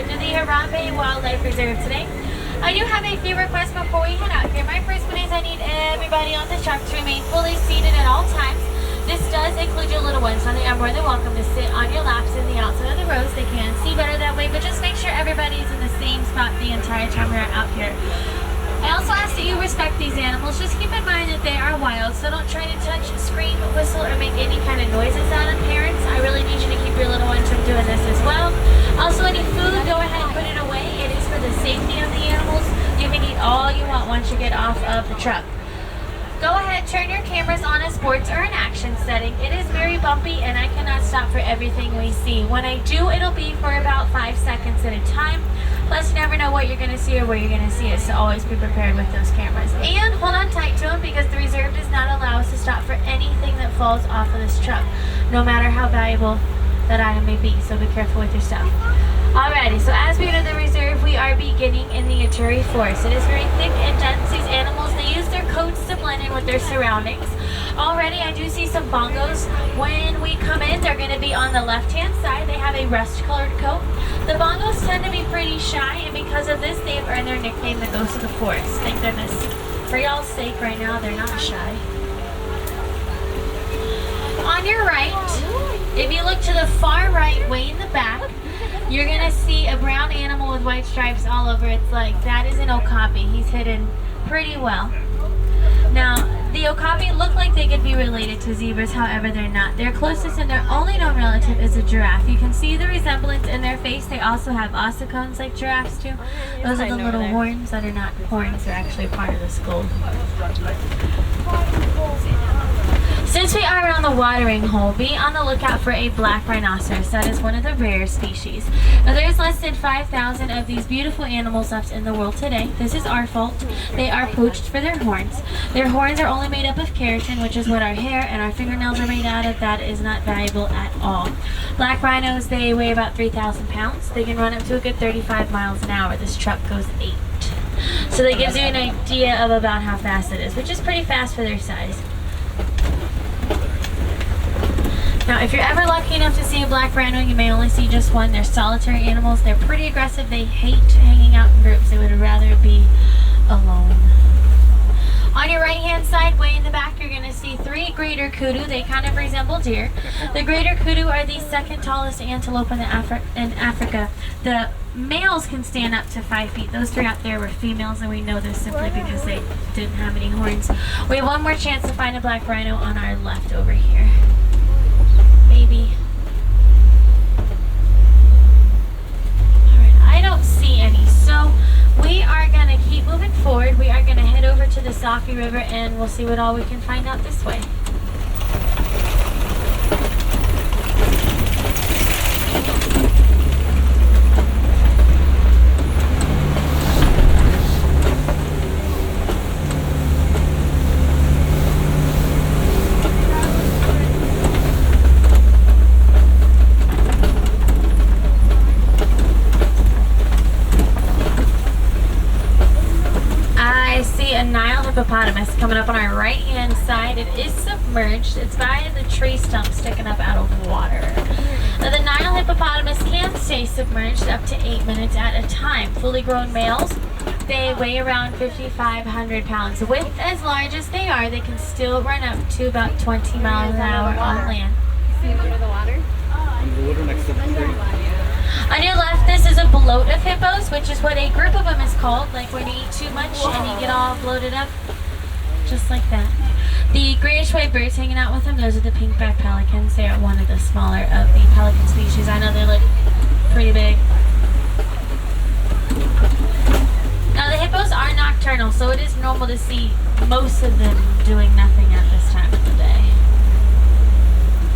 to the Harambe Wildlife Reserve today. I do have a few requests before we head out here. My first one is I need everybody on the truck to remain fully seated at all times. This does include your little ones, so they are more than welcome to sit on your laps in the outside of the rows. They can see better that way, but just make sure everybody is in the same spot the entire time we're out here. I also ask that you respect these animals. Just keep in mind that they are wild, so don't try to touch, scream, whistle, or make any kind of noises out of parents. I really need you to keep your little ones from doing this as well. Also, any food, go ahead and put it away. It is for the safety of the animals. You can eat all you want once you get off of the truck. Go ahead, turn your cameras on a sports or an action setting. It is very bumpy and I cannot stop for everything we see. When I do, it'll be for about 5 seconds at a time. Plus, you never know what you're going to see or where you're going to see it, so always be prepared with those cameras. And hold on tight to them because the reserve does not allow us to stop for anything that falls off of this truck, no matter how valuable that item may be, so be careful with your stuff. Alrighty, so as we enter the reserve, we are beginning in the Aturi Forest. It is very thick and dense. These animals, they use their coats to blend in with their surroundings. Already, I do see some bongos. When we come in, they're going to be on the left-hand side. They have a rust-colored coat. The bongos tend to be pretty shy, and because of this, they've earned their nickname, the Ghost of the Forest. Thank goodness. For y'all's sake, right now, they're not shy. On your right, if you look to the far right, way in the back, you're going to see a brown animal with white stripes all over its leg. That is an okapi. He's hidden pretty well. Now, the okapi look like they could be related to zebras, however they're not. Their closest and their only known relative is a giraffe. You can see the resemblance in their face. They also have ossicones like giraffes do. Those are the little horns that are not horns, they're actually part of the skull. Since we are on the watering hole, be on the lookout for a black rhinoceros. That is one of the rare species. Now, there's less than 5,000 of these beautiful animals left in the world today. This is our fault. They are poached for their horns. Their horns are only made up of keratin, which is what our hair and our fingernails are made out of. That is not valuable at all. Black rhinos, they weigh about 3,000 pounds. They can run up to a good 35 miles an hour. This truck goes 8. So that gives you an idea of about how fast it is, which is pretty fast for their size. Now, if you're ever lucky enough to see a black rhino, you may only see just one. They're solitary animals. They're pretty aggressive. They hate hanging out in groups. They would rather be alone. On your right-hand side, way in the back, you're going to see 3 greater kudu. They kind of resemble deer. The greater kudu are the second tallest antelope in Africa. The males can stand up to 5 feet. Those 3 out there were females, and we know this simply because they didn't have any horns. We have one more chance to find a black rhino on our left over here. Maybe. Alright, I don't see any, so we are going to keep moving forward. We are going to head over to the Sakae River and we'll see what all we can find out this way. Hippopotamus coming up on our right hand side. It is submerged. It's by the tree stump sticking up out of water. Now, the Nile hippopotamus can stay submerged up to 8 minutes at a time. Fully grown males, they weigh around 5,500 pounds. With as large as they are, they can still run up to about 20 miles an hour on land. See them under the water? Under the water next to the tree. On your left, this is a bloat of hippos, which is what a group of them is called, like when you eat too much and you get all bloated up, just like that. The grayish-white birds hanging out with them, those are the pink-backed pelicans. They are one of the smaller of the pelican species. I know they look pretty big. Now, the hippos are nocturnal, so it is normal to see most of them doing nothing at this time of the day.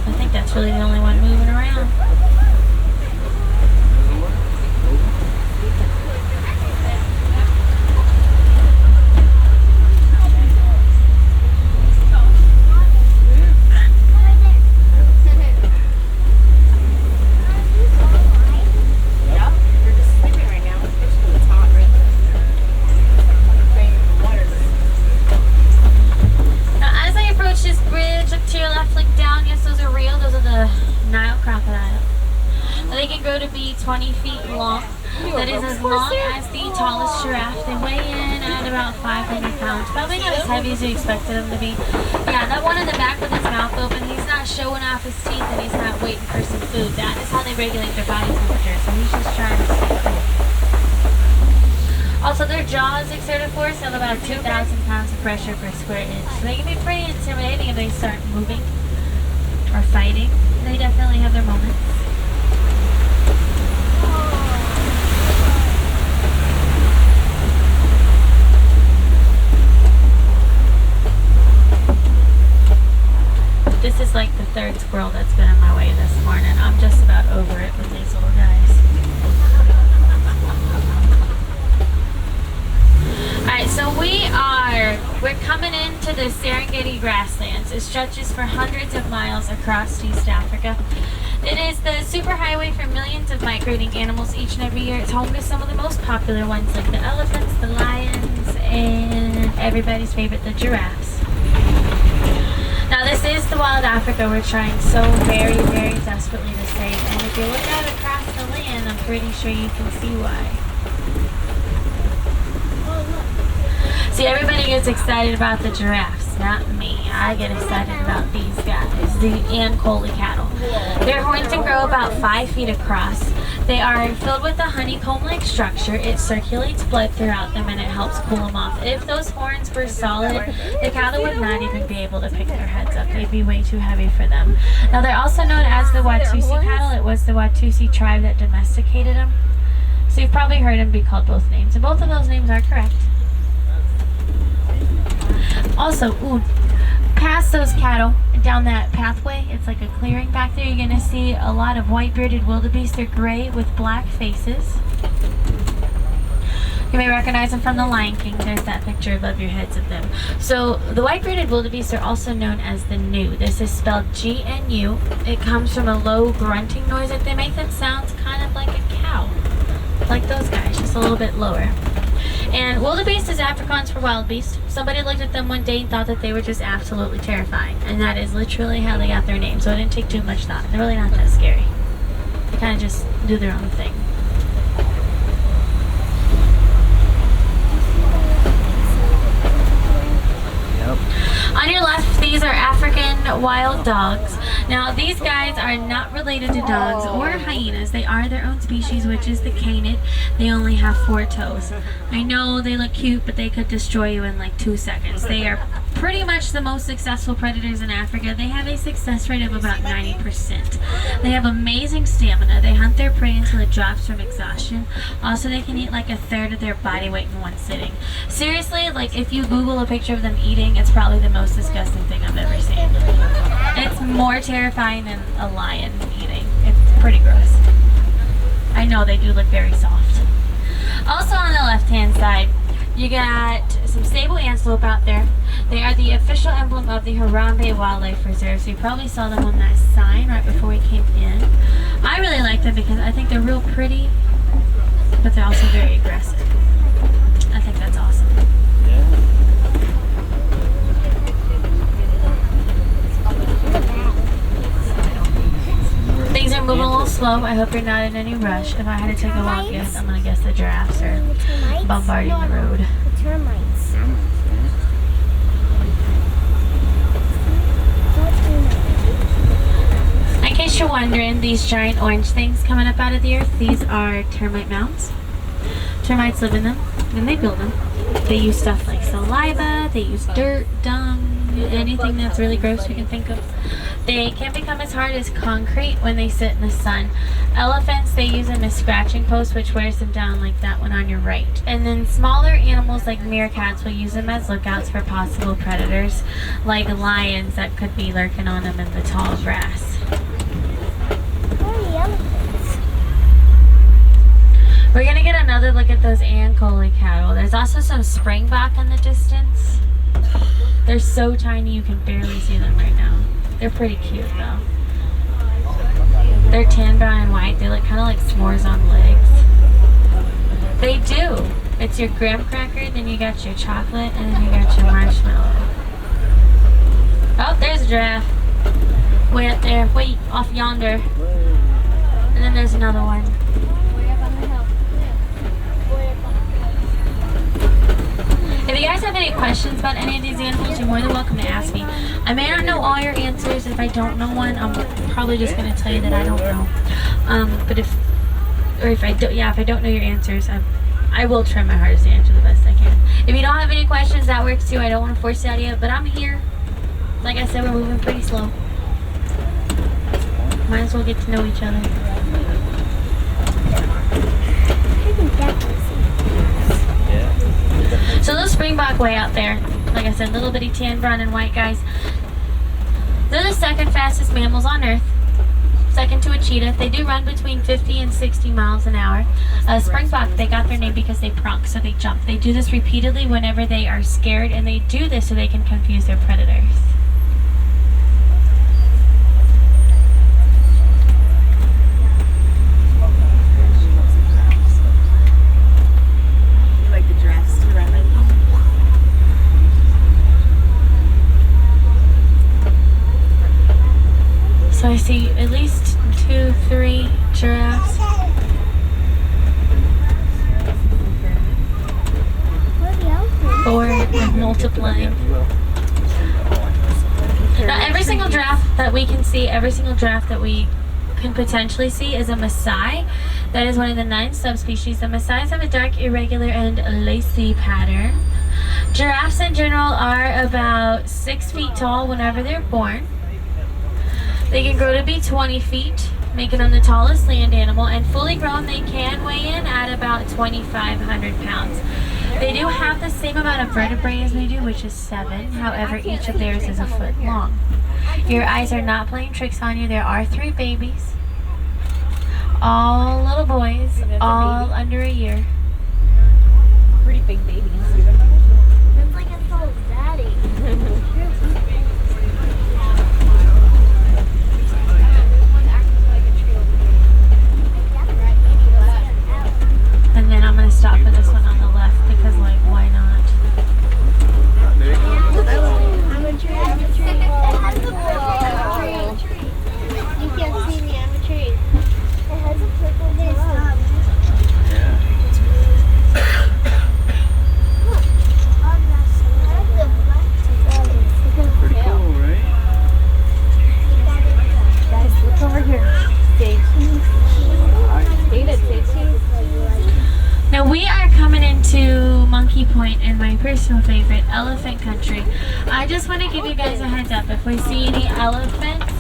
I think that's really the only one moving around. Nile crocodile. They can grow to be 20 feet long. that is as long as the tallest giraffe. They weigh in at about 500 pounds. Probably not as heavy as you expected them to be. Yeah, that one in the back with his mouth open, he's not showing off his teeth and he's not waiting for some food. That is how they regulate their body temperature. So he's just trying to stay cool. Also, their jaws exert a force of about 2,000 pounds of pressure per square inch. So they can be pretty intimidating if they start moving or fighting. They definitely have their moments. This is like the third squirrel that's been in my way this morning. I'm just about over it with these little guys. Alright, so we're coming into the Serengeti grasslands. It stretches for hundreds of miles across East Africa. It is the superhighway for millions of migrating animals each and every year. It's home to some of the most popular ones like the elephants, the lions, and everybody's favorite, the giraffes. Now this is the wild Africa we're trying so very, very desperately to save. And if you look out across the land, I'm pretty sure you can see why. See, everybody gets excited about the giraffes, not me. I get excited about these guys, the Ankole cattle. Their horns can grow about 5 feet across. They are filled with a honeycomb-like structure. It circulates blood throughout them and it helps cool them off. If those horns were solid, the cattle would not even be able to pick their heads up. They'd be way too heavy for them. Now, they're also known as the Watusi cattle. It was the Watusi tribe that domesticated them. So you've probably heard them be called both names, and both of those names are correct. Also, past those cattle, down that pathway, it's like a clearing back there, you're going to see a lot of white-bearded wildebeest. They're gray with black faces. You may recognize them from The Lion King. There's that picture above your heads of them. So, the white-bearded wildebeest are also known as the gnu. This is spelled G-N-U. It comes from a low grunting noise that they make that sounds kind of like a cow. Like those guys, just a little bit lower. And wildebeest is Afrikaans for wild beast. Somebody looked at them one day and thought that they were just absolutely terrifying. And that is literally how they got their name. So it didn't take too much thought. They're really not that scary. They kind of just do their own thing. On your left, these are African wild dogs. Now, these guys are not related to dogs or hyenas. They are their own species, which is the canid. They only have 4 toes. I know they look cute, but they could destroy you in like 2 seconds. They are pretty much the most successful predators in Africa. They have a success rate of about 90%. They have amazing stamina. They hunt their prey until it drops from exhaustion. Also, they can eat like a third of their body weight in one sitting. Seriously, like if you Google a picture of them eating, it's probably the most disgusting thing I've ever seen. It's more terrifying than a lion eating. It's pretty gross. I know they do look very soft. Also on the left-hand side, you got some Sable Antelope out there. They are the official emblem of the Harambe Wildlife Reserve, so you probably saw them on that sign right before we came in. I really like them because I think they're real pretty, but they're also very aggressive. I think that's awesome. Things are moving a little slow. I hope you're not in any rush. If I had to take a wild guess, I'm going to guess the giraffes are bombarding the road. The termites. In case you're wondering, these giant orange things coming up out of the earth, these are termite mounds. Termites live in them, and they build them. They use stuff like saliva, they use dirt, dung, anything that's really gross you can think of. They can become as hard as concrete when they sit in the sun. Elephants, they use them as scratching posts, which wears them down like that one on your right. And then smaller animals like meerkats will use them as lookouts for possible predators, like lions that could be lurking on them in the tall grass. Where are the elephants? We're going to get another look at those Ankole cattle. There's also some springbok in the distance. They're so tiny you can barely see them right now. They're pretty cute though. They're tan, brown, and white. They look kind of like s'mores on legs. They do. It's your graham cracker, then you got your chocolate, and then you got your marshmallow. Oh, there's a giraffe. Way up there. Wait, off yonder. And then there's another one. Way up on the hill. questions about any of these animals, you're more than welcome to ask me. I may not know all your answers. If I don't know one, I'm probably just going to tell you that I don't know. But if I don't know your answers, I will try my hardest to answer the best I can. If you don't have any questions, that works too. I don't want to force it out of you, but I'm here. Like I said, we're moving pretty slow. Might as well get to know each other. So those springbok way out there, like I said, little bitty tan, brown, and white guys, they're the second fastest mammals on Earth. Second to a cheetah. They do run between 50 and 60 miles an hour. Springbok, they got their name because they pronk, so they jump. They do this repeatedly whenever they are scared, and they do this so they can confuse their predators. You like the giraffes to run it? So I see at least 2, 3 giraffes. Four, and multiplying. Now every single giraffe that we can see, every single giraffe that we can potentially see is a Maasai. That is one of the 9 subspecies. The Maasais have a dark, irregular, and lacy pattern. Giraffes in general are about 6 feet tall whenever they're born. They can grow to be 20 feet, making them the tallest land animal, and fully grown they can weigh in at about 2,500 pounds. They do have the same amount of vertebrae as we do, which is 7. However, each of theirs is a foot long. Your eyes are not playing tricks on you. There are 3 babies. All little boys, all under a year. Pretty big babies. That's like a soul daddy. And then I'm going to stop for this one on the left because, like, why not? I'm a tree. I'm a tree. You can't see me. I'm a tree. It has a purple top. Pretty cool, right? Guys, look over here. David, say cheese. Now we are coming into Monkey Point and my personal favorite, elephant country. I just want to give you guys a heads up. If we see any elephants,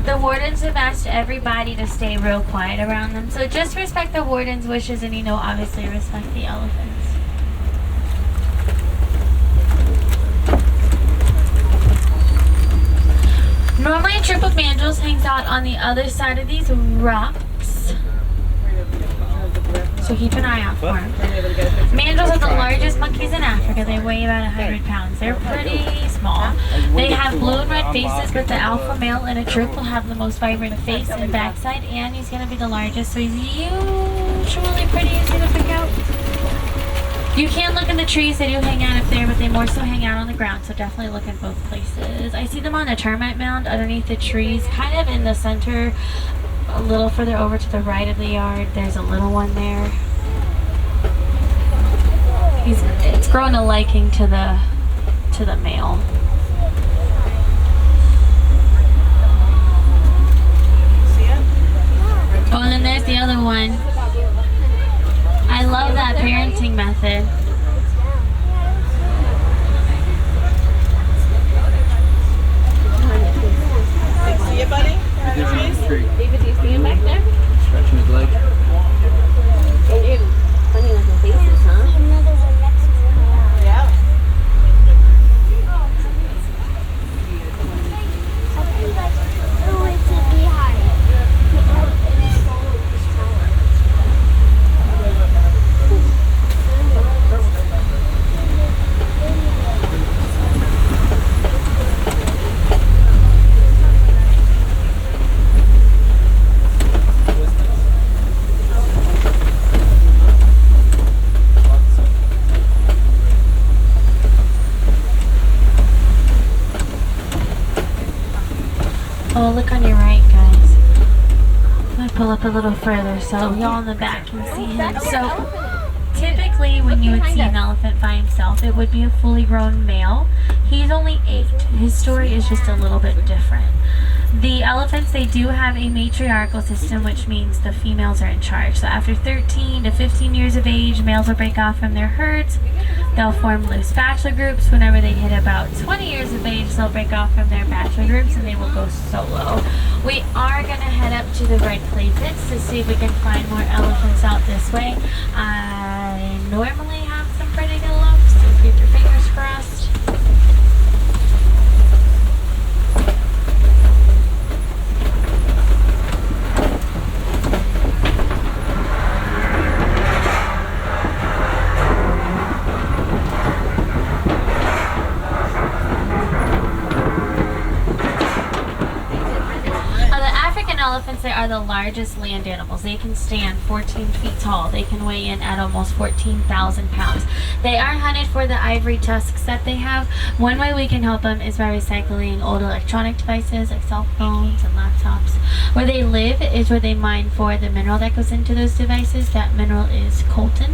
the wardens have asked everybody to stay real quiet around them. So just respect the warden's wishes and, you know, obviously respect the elephants. Normally a troop of mandrills hangs out on the other side of these rocks. So keep an eye out for them. Mandrills are the largest monkeys in Africa. They weigh about 100 pounds. They're pretty small. They have blue and red faces, but the alpha male in a troop will have the most vibrant face and backside, and he's going to be the largest, so he's usually pretty easy to pick out. You can look in the trees. They do hang out up there, but they more so hang out on the ground, so definitely look in both places. I see them on a termite mound underneath the trees, kind of in the center. A little further over to the right of the yard, there's a little one there. It's grown a liking to the male. Oh, and then there's the other one. I love that parenting method. See you, buddy? David, do you see him back there? Stretching his leg. Dude, funny looking faces, huh? Yeah. Oh, look on your right, guys. I'm gonna pull up a little further so y'all in the back can see him. So, typically typically when you would see an elephant by himself, it would be a fully grown male. He's only 8. His story is just a little bit different. The elephants, they do have a matriarchal system, which means the females are in charge. So after 13 to 15 years of age, males will break off from their herds. They'll form loose bachelor groups. Whenever they hit about 20 years of age, they'll break off from their bachelor groups and they will go solo. We are going to head up to the red clay pits to see if we can find more elephants out this way. I normally have some pretty good luck, so keep your fingers crossed. Elephants, they are the largest land animals. They can stand 14 feet tall. They can weigh in at almost 14,000 pounds. They are hunted for the ivory tusks that they have. One way we can help them is by recycling old electronic devices like cell phones and laptops. Where they live is where they mine for the mineral that goes into those devices. That mineral is coltan.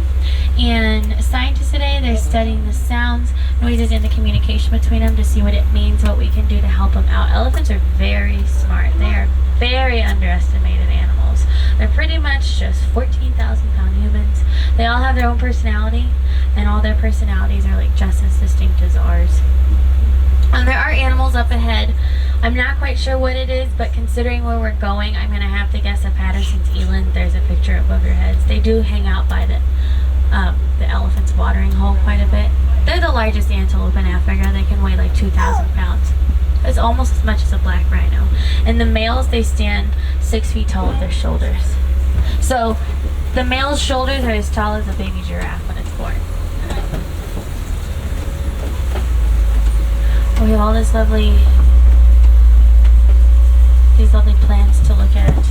And scientists today, they're studying the sounds, noises, and the communication between them to see what it means, what we can do to help them out. Elephants are very smart. They are very underestimated animals. They're pretty much just 14,000 pound humans. They all have their own personality, and all their personalities are like just as distinct as ours. There are animals up ahead. I'm not quite sure what it is, but considering where we're going, I'm gonna have to guess a Patterson's eland. There's a picture above your heads. They do hang out by the elephant's watering hole quite a bit. They're the largest antelope in Africa. They can weigh like 2,000 pounds. It's almost as much as a black rhino. And the males, they stand 6 feet tall with their shoulders. So the male's shoulders are as tall as a baby giraffe when it's born. We have all these lovely plants to look at.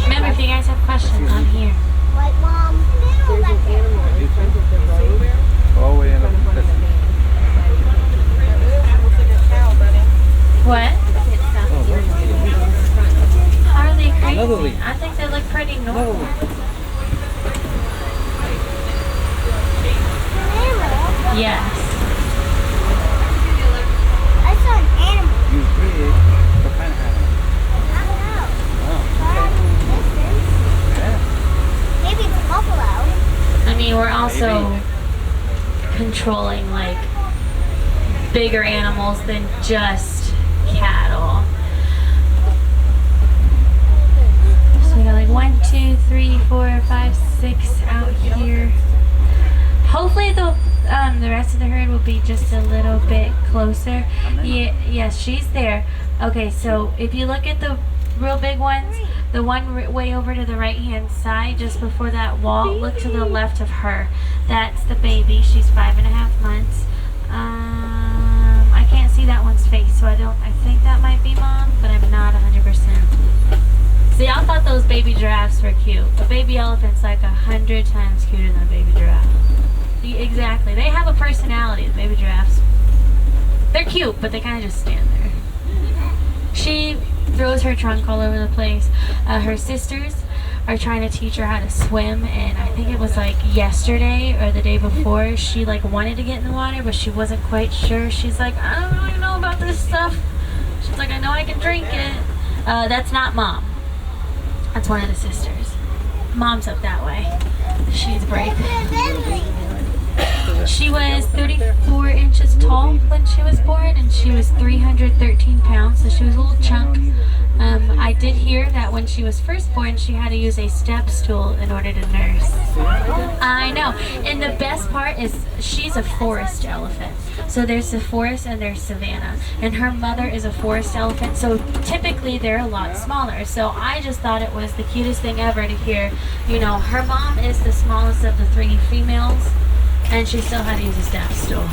Remember, if you guys have questions, I'm here. What, Mom? There's an animal in front of the road. Oh, wait, in the What? How are they crazy? Another leaf. I think they look pretty normal. Yes. I saw an animal. You big. What kind of animal? I don't know. Oh, Far distance. yeah. Maybe it's a buffalo. I mean, we're also controlling like bigger animals than just cattle. So we got like 1, 2, 3, 4, 5, 6 out here. Hopefully the rest of the herd will be just a little bit closer. Yeah, yes, she's there. Okay, so if you look at the real big ones, the one way over to the right hand side, just before that wall, look to the left of her. That's the baby. She's 5.5 months. I can't see that one's face, so I think that might be Mom, but I'm not 100%. See, I thought those baby giraffes were cute. A baby elephant's like 100 times cuter than a baby giraffe. Exactly. They have a personality, the baby giraffes. They're cute, but they kind of just stand there. She throws her trunk all over the place. Her sisters are trying to teach her how to swim, and I think it was like yesterday or the day before, she like wanted to get in the water, but she wasn't quite sure. She's like, I don't really know about this stuff. She's like, I know I can drink it. That's not Mom. That's one of the sisters. Mom's up that way. She's brave. She was 34 inches tall when she was born, and she was 313 pounds, so she was a little chunk. I did hear that when she was first born, she had to use a step stool in order to nurse. I know. And the best part is she's a forest elephant. So there's the forest and there's savanna. And her mother is a forest elephant, so typically they're a lot smaller. So I just thought it was the cutest thing ever to hear, you know, her mom is the smallest of the 3 females, and she still had to use a step stool.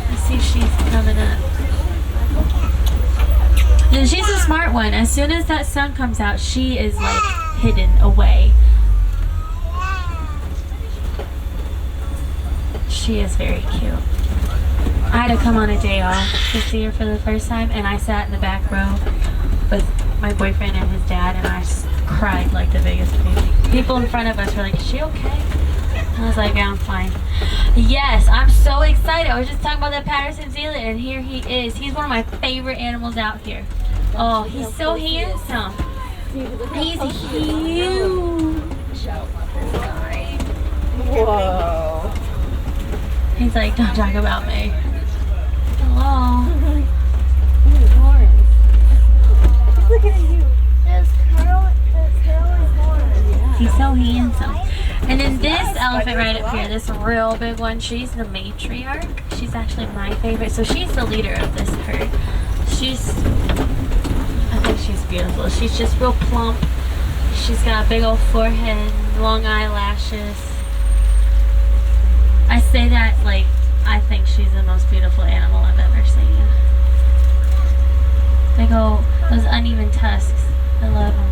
I see she's coming up. And she's a smart one. As soon as that sun comes out, she is like hidden away. She is very cute. I had to come on a day off to see her for the first time, and I sat in the back row with my boyfriend and his dad, and I just cried like the biggest baby. People in front of us were like, is she okay? I was like, yeah, I'm fine. Yes, I'm so excited. I was just talking about that Patterson Zealand, and here he is. He's one of my favorite animals out here. Oh, he's so handsome. He's huge. Whoa. He's like, don't talk about me. Hello. He's looking at you. There's curly horns. He's so handsome. And then this elephant right up here, this real big one, she's the matriarch. She's actually my favorite. So she's the leader of this herd. I think she's beautiful. She's just real plump. She's got a big old forehead, long eyelashes. I say that like I think she's the most beautiful animal I've ever seen. Big old, those uneven tusks. I love them.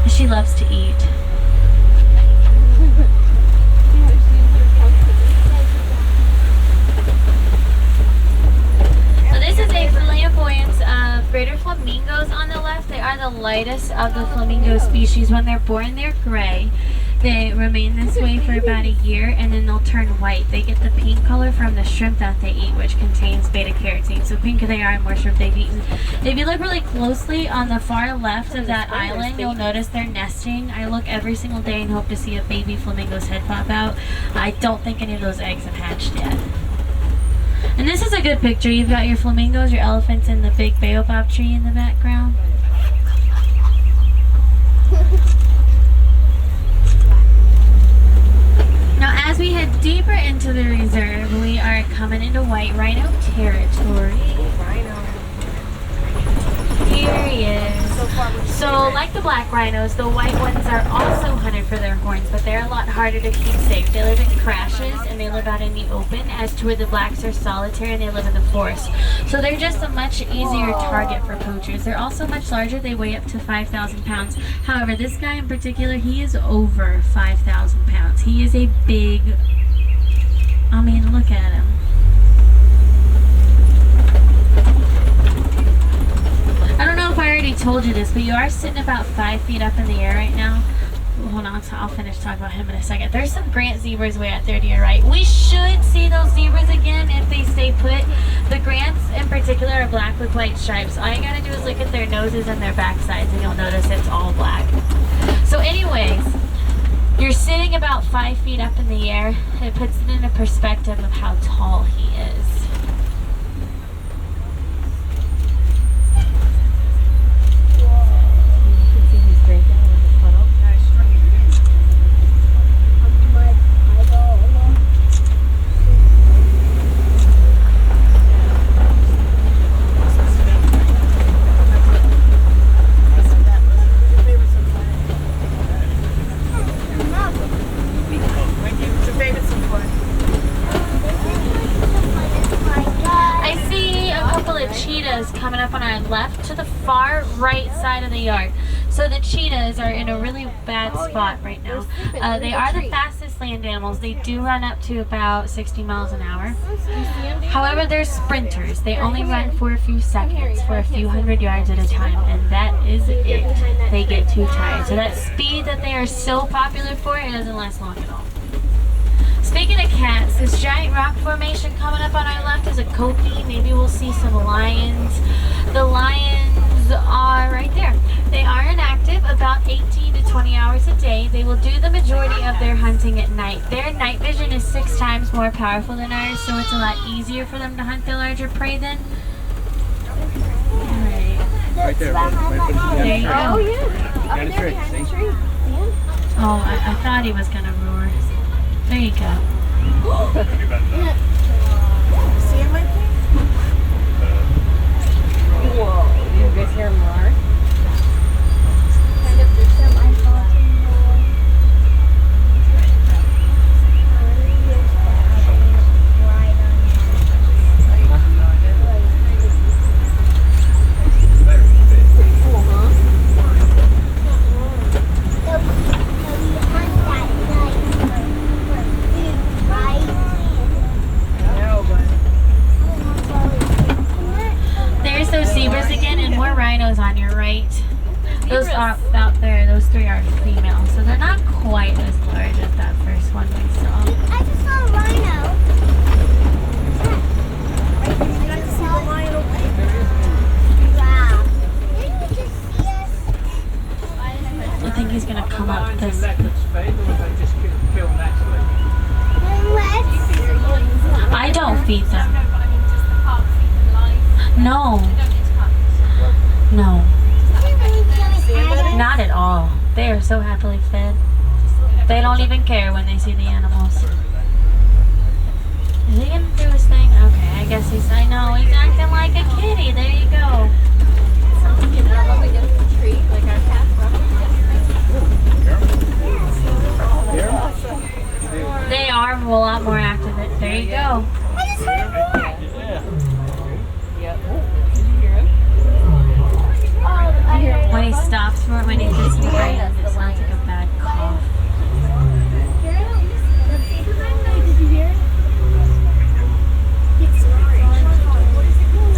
She loves to eat. So this is a flamboyance of greater flamingos on the left. They are the lightest of the flamingo species. When they're born, they're gray. They remain this way for about a year, and then they'll turn white. They get the pink color from the shrimp that they eat, which contains beta-carotene. So pinker they are, the more shrimp they've eaten. If you look really closely on the far left of that island, you'll notice they're nesting. I look every single day and hope to see a baby flamingo's head pop out. I don't think any of those eggs have hatched yet. And this is a good picture. You've got your flamingos, your elephants, and the big baobab tree in the background. Now, as we head deeper into the reserve, we are coming into white rhino territory. Here he is. So, like the black rhinos, the white ones are also hunted for their horns, but they're a lot harder to keep safe. They live in crashes and they live out in the open, as to where the blacks are solitary and they live in the forest. So they're just a much easier target for poachers. They're also much larger. They weigh up to 5,000 pounds. However, this guy in particular, he is over 5,000 pounds. He is a big, I mean, look at him. I don't know if I already told you this, but you are sitting about 5 feet up in the air right now. Hold on, I'll finish talking about him in a second. There's some Grant zebras way out there to your right. We should see those zebras again if they stay put. The Grants in particular are black with white stripes. All you gotta do is look at their noses and their backsides and you'll notice it's all black. So anyways, you're sitting about 5 feet up in the air. It puts it in a perspective of how tall he is. Cheetahs coming up on our left to the far right side of the yard. So the cheetahs are in a really bad spot right now. They are the fastest land animals. They do run up to about 60 miles an hour. However, they're sprinters. They only run for a few seconds, for a few hundred yards at a time, and that is it. They get too tired. So that speed that they are so popular for, it doesn't last long at all. Speaking of cats, this giant rock formation coming up on our left is a kopi. Maybe we'll see some lions. The lions are right there. They are inactive about 18 to 20 hours a day. They will do the majority of their hunting at night. Their night vision is 6 times more powerful than ours, so it's a lot easier for them to hunt the larger prey than. Right there. There you go. Oh, yeah. Got a trick, see? Oh, I thought he was going to roar. There you go. See him, my thing? Whoa. You guys hear him roar? Kind of some I thought more rhinos on your right. Those out there, those 3 are female, so they're not quite as large as that first one we saw. I just saw a rhino. Wow. Didn't you just see us? I think he's gonna come up this. I don't feed them. No. No. Not at all. They are so happily fed. They don't even care when they see the animals. Is he gonna do his thing? Okay, I guess I know, he's acting like a kitty. There you go. They are a lot more active. There you go. I just heard a roar. When he stops for it, when he gets me right, it sounds like a bad cough.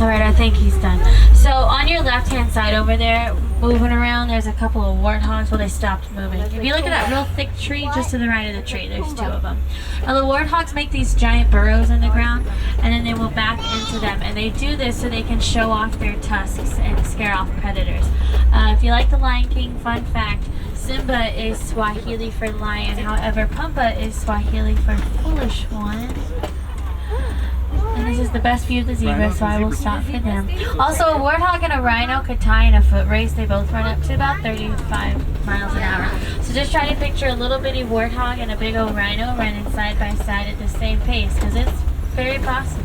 Alright, I think he's done. So on your left-hand side over there, moving around, there's a couple of warthogs. Well, they stopped moving. If you look at that real thick tree just to the right of the tree, there's 2 of them. Now the warthogs make these giant burrows in the ground, and then they will back into them. And they do this so they can show off their tusks and scare off predators. If you like The Lion King, fun fact, Simba is Swahili for lion. However, Pumba is Swahili for foolish one. And this is the best view of the zebra, so I will stop for them. Also, a warthog and a rhino could tie in a foot race. They both run up to about 35 miles an hour. So just try to picture a little bitty warthog and a big old rhino running side by side at the same pace, because it's very possible.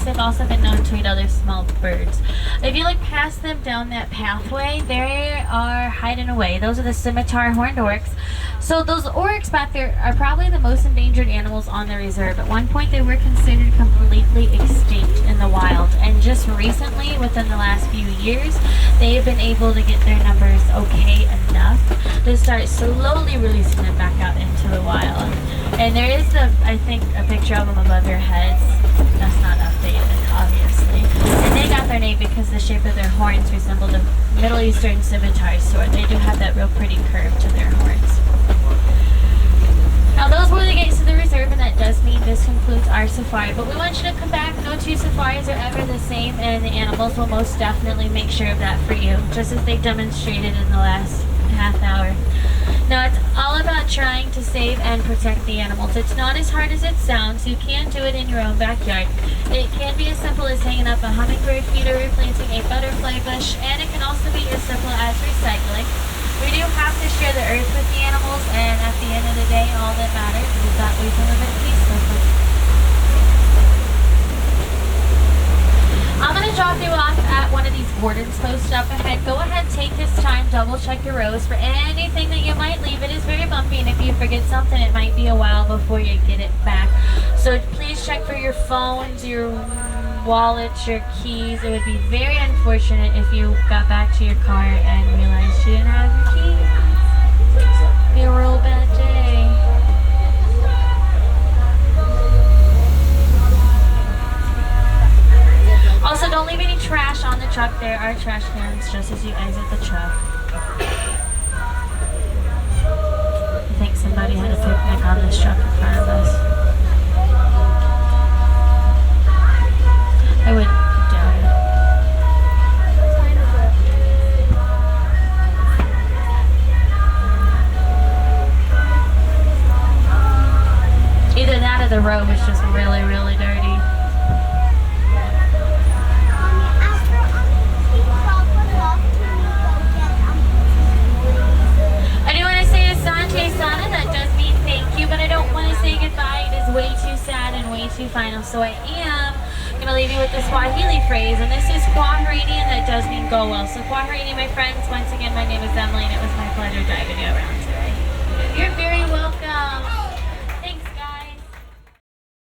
They've also been known to eat other small birds. If you look past them down that pathway, they are hiding away. Those are the Scimitar horned oryx. So those oryx back there are probably the most endangered animals on the reserve. At one point they were considered completely extinct in the wild, and just recently, within the last few years, they have been able to get their numbers okay enough to start slowly releasing them back out into the wild. And there is, I think, a picture of them above your heads. That's not updated, obviously. And they got their name because the shape of their horns resembled a Middle Eastern scimitar sword. They do have that real pretty curve to their horns. Now those were the gates to the reserve, and that does mean this concludes our safari. But we want you to come back. No 2 safaris are ever the same, and the animals will most definitely make sure of that for you, just as they demonstrated in the last half hour. Now it's all about trying to save and protect the animals. It's not as hard as it sounds. You can do it in your own backyard. It can be as simple as hanging up a hummingbird feeder, replanting a butterfly bush, and it can also be as simple as recycling. We do have to share the earth with the animals, and at the end of the day, all that matters is that we can live in peace with it. I'm going to drop you off at one of these wardens posts up ahead. Go ahead, take this time, double check your rows for anything that you might leave. It is very bumpy, and if you forget something, it might be a while before you get it back. So please check for your phones, your wallets, your keys. It would be very unfortunate if you got back to your car and realized you didn't have your keys. It'd be a real bad day. Also, don't leave any trash on the truck. There are trash cans just as you exit the truck. I think somebody had a picnic on this truck in front of us. I wouldn't doubt it. Either that or the road was just really, really dirty. I do want to say Asante Sana, that does mean thank you, but I don't want to say say goodbye. It is way too sad and way too final. So I am going to leave you with the Swahili phrase. And this is Kwaherini, and that does mean go well. So Kwaherini, my friends, once again, my name is Emily, and it was my pleasure driving you around today. You're very welcome.